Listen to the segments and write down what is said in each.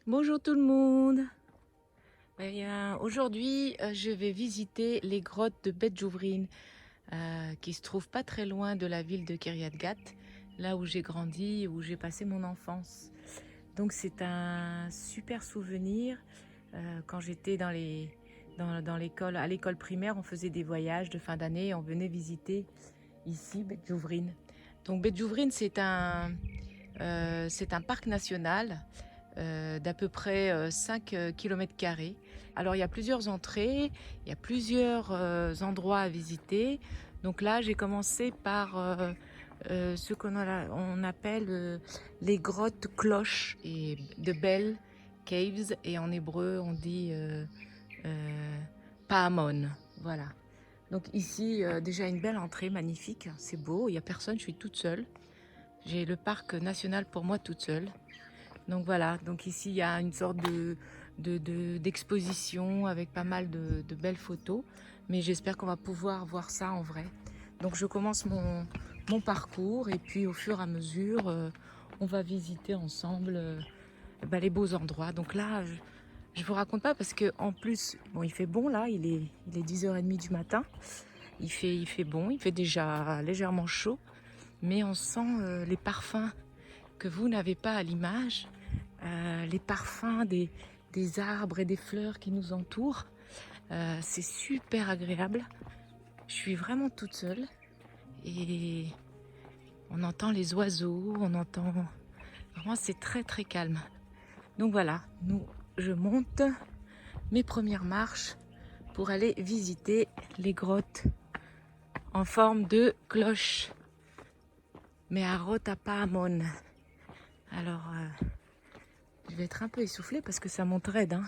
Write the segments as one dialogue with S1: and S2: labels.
S1: Bonjour tout le monde. Aujourd'hui, je vais visiter les grottes de Bet Jouvrin, qui se trouvent pas très loin de la ville de Kiryat Gat, là où j'ai grandi, où j'ai passé mon enfance. Donc c'est un super souvenir. Quand j'étais dans l'école, à l'école primaire, on faisait des voyages de fin d'année et on venait visiter ici Bet Jouvrin. Donc Bet Jouvrin, c'est un parc national d'à peu près 5 km². Alors il y a plusieurs entrées, il y a plusieurs endroits à visiter. Donc là, j'ai commencé par ce on appelle les grottes cloches et de Bell Caves. Et en hébreu, on dit Pahamon. Voilà. Donc ici, déjà une belle entrée, magnifique. C'est beau, il n'y a personne, je suis toute seule. J'ai le parc national pour moi toute seule. Donc voilà, donc ici il y a une sorte d'exposition avec pas mal de belles photos, mais j'espère qu'on va pouvoir voir ça en vrai. Donc je commence mon parcours et puis au fur et à mesure, on va visiter ensemble les beaux endroits. Donc là, je vous raconte pas parce que en plus, bon, il fait bon là, il est 10h30 du matin, il fait bon, il fait déjà légèrement chaud, mais on sent les parfums que vous n'avez pas à l'image. Les parfums des arbres et des fleurs qui nous entourent. C'est super agréable. Je suis vraiment toute seule et on entend les oiseaux, on entend... Vraiment, c'est très très calme. Donc voilà, je monte mes premières marches pour aller visiter les grottes en forme de cloche. Mais à Rotapahamon. Alors, je vais être un peu essoufflée parce que ça monte raide, hein.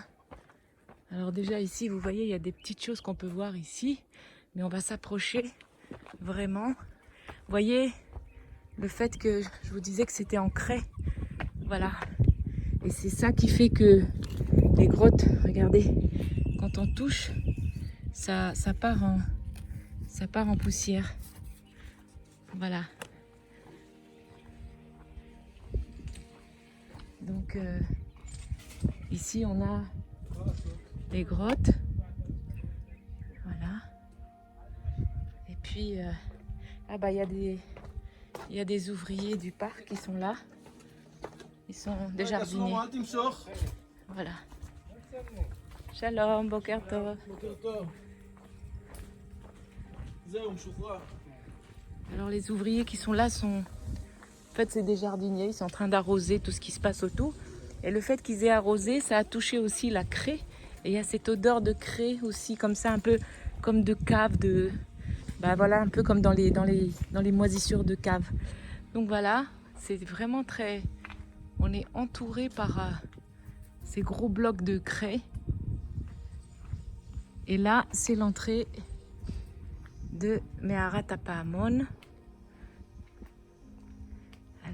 S1: Alors déjà ici, vous voyez, il y a des petites choses qu'on peut voir ici, mais on va s'approcher vraiment. Vous voyez, le fait que je vous disais que c'était en craie, voilà. Et c'est ça qui fait que les grottes, regardez, quand on touche, ça part en poussière. Voilà. Donc ici, on a les grottes. Voilà. Et puis, il y a des ouvriers du parc qui sont là. Ils sont des jardiniers. Voilà. Shalom, boker tov. Alors les ouvriers qui sont là sont... En fait, c'est des jardiniers. Ils sont en train d'arroser tout ce qui se passe autour. Et le fait qu'ils aient arrosé, ça a touché aussi la craie. Et il y a cette odeur de craie aussi, comme ça, un peu comme de cave, voilà, un peu comme dans les moisissures de cave. Donc voilà, c'est vraiment très... On est entouré par ces gros blocs de craie. Et là, c'est l'entrée de Meharat Pahamon.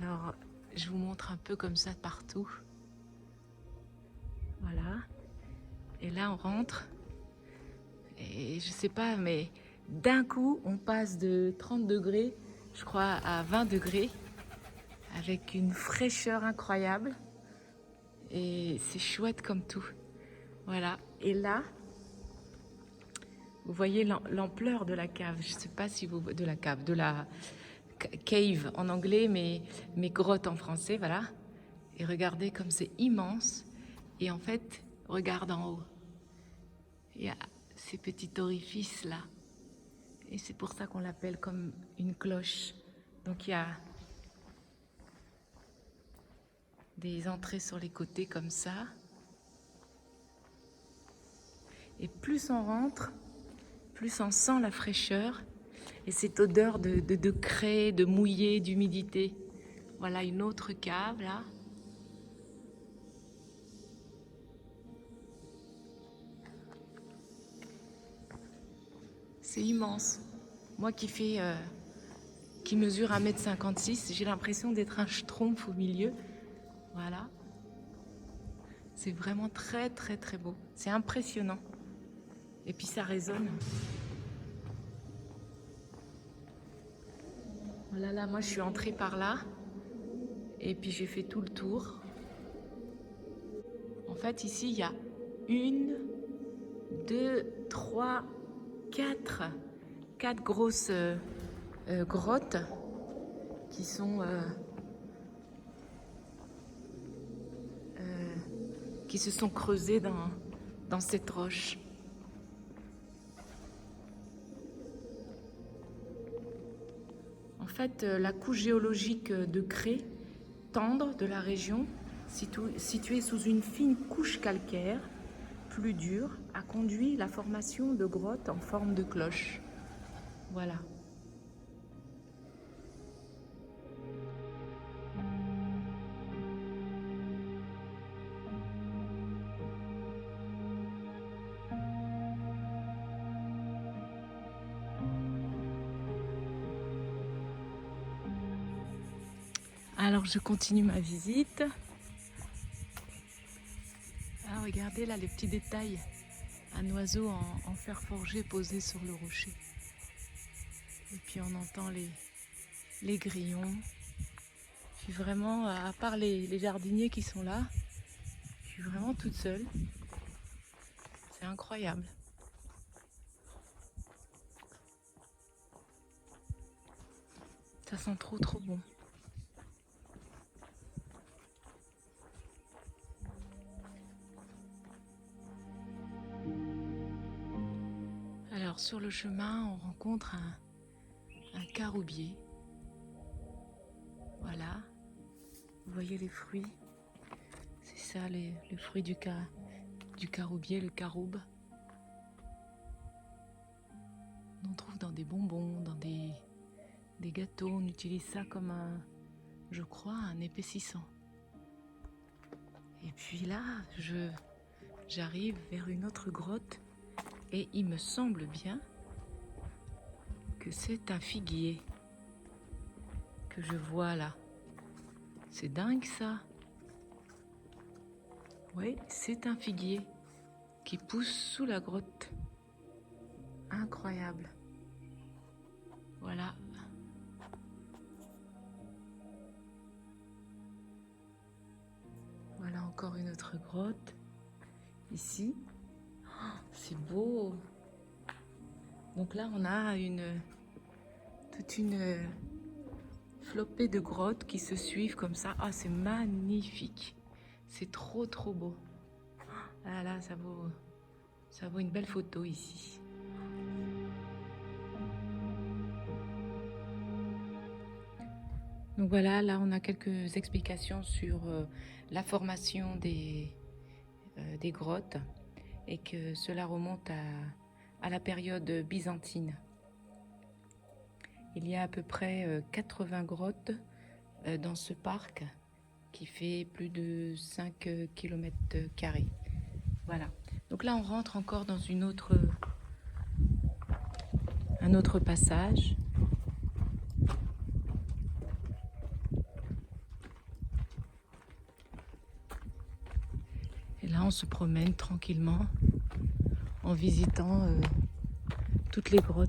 S1: Alors, je vous montre un peu comme ça partout. Voilà. Et là, on rentre. Et je sais pas, mais d'un coup, on passe de 30 degrés, je crois, à 20 degrés, avec une fraîcheur incroyable. Et c'est chouette comme tout. Voilà. Et là, vous voyez l'ampleur de la cave. Je sais pas si vous... De la cave, de la cave en anglais, mais grotte en français, voilà. Et regardez comme c'est immense. Et en fait, regarde en haut. Il y a ces petits orifices là. Et c'est pour ça qu'on l'appelle comme une cloche. Donc il y a des entrées sur les côtés comme ça. Et plus on rentre, plus on sent la fraîcheur et cette odeur de craie, de mouillé, d'humidité. Voilà une autre cave là. C'est immense. Moi qui mesure 1,56 m, j'ai l'impression d'être un schtroumpf au milieu. Voilà. C'est vraiment très très très beau. C'est impressionnant. Et puis ça résonne. Voilà, là, moi je suis entrée par là. Et puis j'ai fait tout le tour. fait, ici, il y a 1, 2, 3, 4 grosses grottes qui sont qui se sont creusées dans cette roche. En fait, la couche géologique de craie tendre de la région, située sous une fine couche calcaire plus dure, a conduit la formation de grottes en forme de cloche. Voilà. Alors je continue ma visite. Ah, regardez là les petits détails. Un oiseau en fer forgé posé sur le rocher. Et puis on entend les grillons. Je suis vraiment, à part les jardiniers qui sont là, je suis vraiment toute seule. C'est incroyable. Ça sent trop bon. Alors sur le chemin, on rencontre un caroubier. Voilà. Vous voyez les fruits. C'est ça les fruits du caroubier, le caroube. On en trouve dans des bonbons, dans des gâteaux. On utilise ça comme je crois, un épaississant. Et puis là, j'arrive vers une autre grotte et il me semble bien que c'est un figuier que je vois là. C'est dingue ça. Oui, c'est un figuier qui pousse sous la grotte. Incroyable. Voilà. Voilà encore une autre grotte. Ici. Oh, c'est beau. Donc là, on a toute une flopée de grottes qui se suivent comme ça. Ah, c'est magnifique. C'est trop beau. Ah là, ça vaut une belle photo ici. Donc voilà, là on a quelques explications sur la formation des grottes et que cela remonte à la période byzantine. Il y a à peu près 80 grottes dans ce parc qui fait plus de 5 km². Voilà. Donc là on rentre encore dans un autre passage. Et là, on se promène tranquillement en visitant toutes les grottes.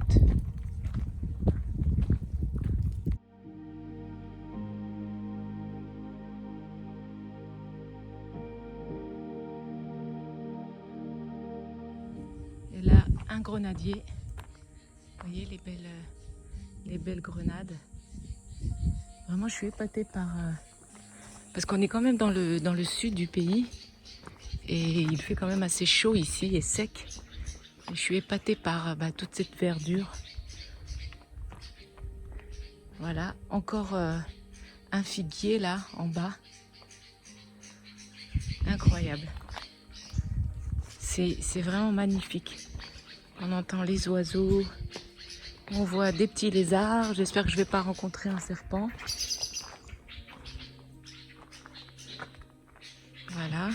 S1: Et là, un grenadier. Vous voyez les belles grenades. Vraiment, je suis épatée parce qu'on est quand même dans le sud du pays. Et il fait quand même assez chaud ici et sec. Et je suis épatée par toute cette verdure. Voilà, encore un figuier là en bas. Incroyable. C'est vraiment magnifique. On entend les oiseaux. On voit des petits lézards. J'espère que je ne vais pas rencontrer un serpent. Voilà.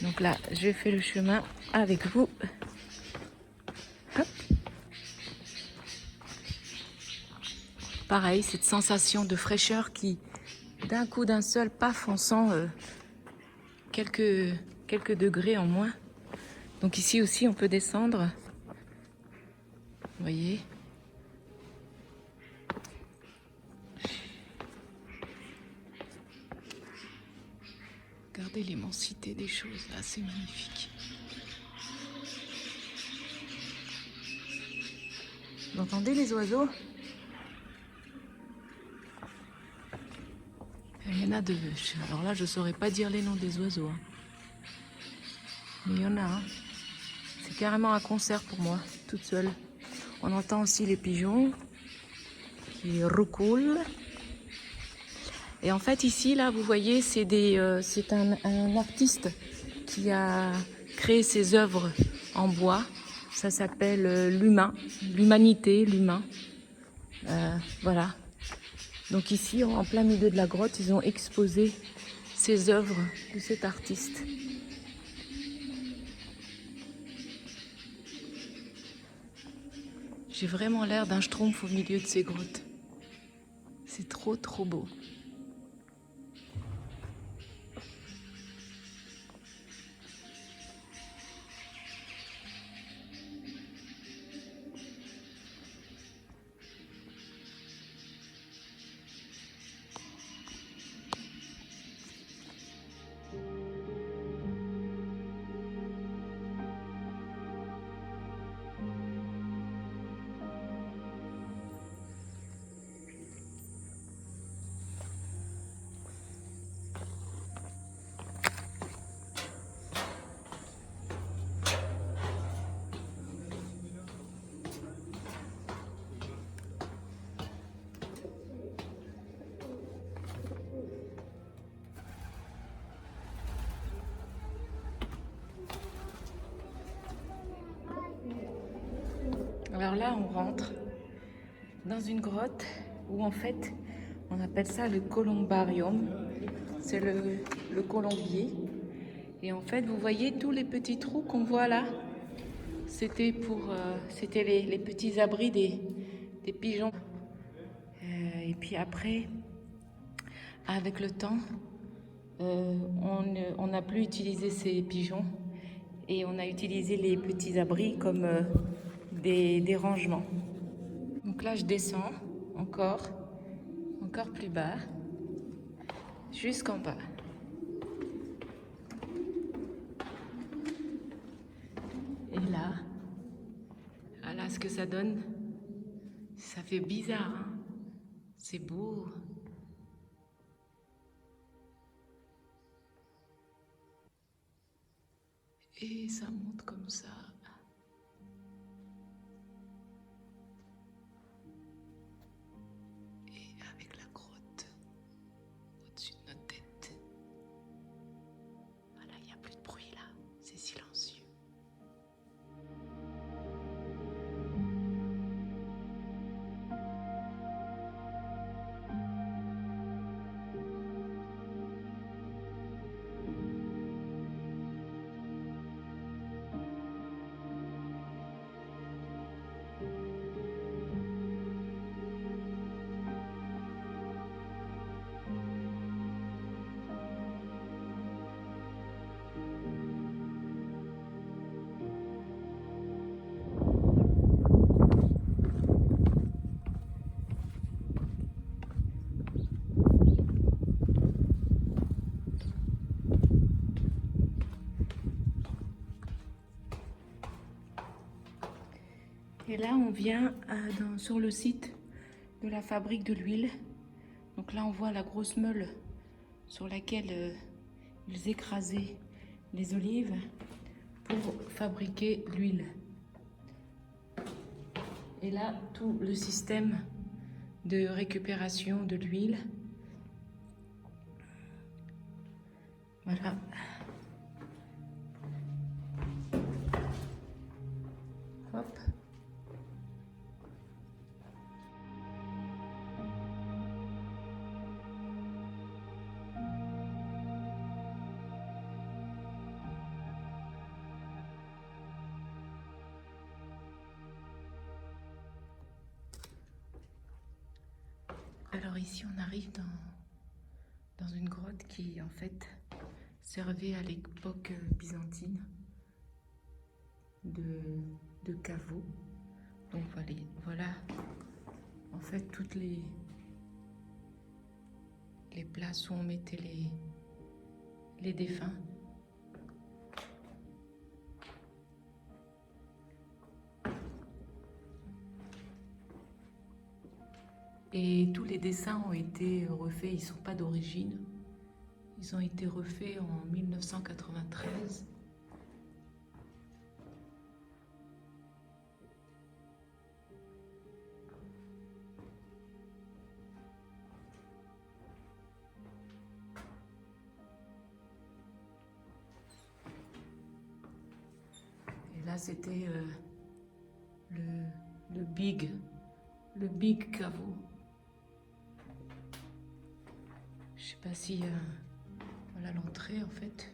S1: Donc là, je fais le chemin avec vous. Hop. Pareil, cette sensation de fraîcheur qui, d'un coup, d'un seul paf, on sent quelques degrés en moins. Donc ici aussi, on peut descendre. Vous voyez ? Regardez l'immensité des choses là, c'est magnifique. Vous entendez les oiseaux? Il y en a de... Alors là, je saurais pas dire les noms des oiseaux. Hein. Mais il y en a. Hein. C'est carrément un concert pour moi, toute seule. On entend aussi les pigeons qui roucoulent. Et en fait, ici, là, vous voyez, c'est un artiste qui a créé ses œuvres en bois. Ça s'appelle l'humain, l'humanité, l'humain. Voilà. Donc ici, en plein milieu de la grotte, ils ont exposé ces œuvres de cet artiste. J'ai vraiment l'air d'un schtroumpf au milieu de ces grottes. C'est trop, trop beau. Alors là, on rentre dans une grotte où en fait, on appelle ça le columbarium. C'est le colombier. Et en fait, vous voyez tous les petits trous qu'on voit là. C'était les petits abris des pigeons. Et puis après, avec le temps, on n'a plus utilisé ces pigeons et on a utilisé les petits abris comme des rangements. Donc là, je descends encore plus bas, jusqu'en bas. Et là, voilà ce que ça donne. Ça fait bizarre, hein? C'est beau. Et ça monte comme ça. Et avec la grotte au-dessus de notre tête. Voilà, il n'y a plus de bruit là. C'est silencieux. Et là, on vient sur le site de la fabrique de l'huile. Donc là, on voit la grosse meule sur laquelle ils écrasaient les olives pour fabriquer l'huile. Et là, tout le système de récupération de l'huile. Voilà. Hop. Alors ici, on arrive dans une grotte qui, en fait, servait à l'époque byzantine de caveau. Donc voilà, en fait, toutes les places où on mettait les défunts. Et tous les dessins ont été refaits, ils ne sont pas d'origine. Ils ont été refaits en 1993. Et là, c'était le big caveau. Je sais pas si... voilà l'entrée en fait.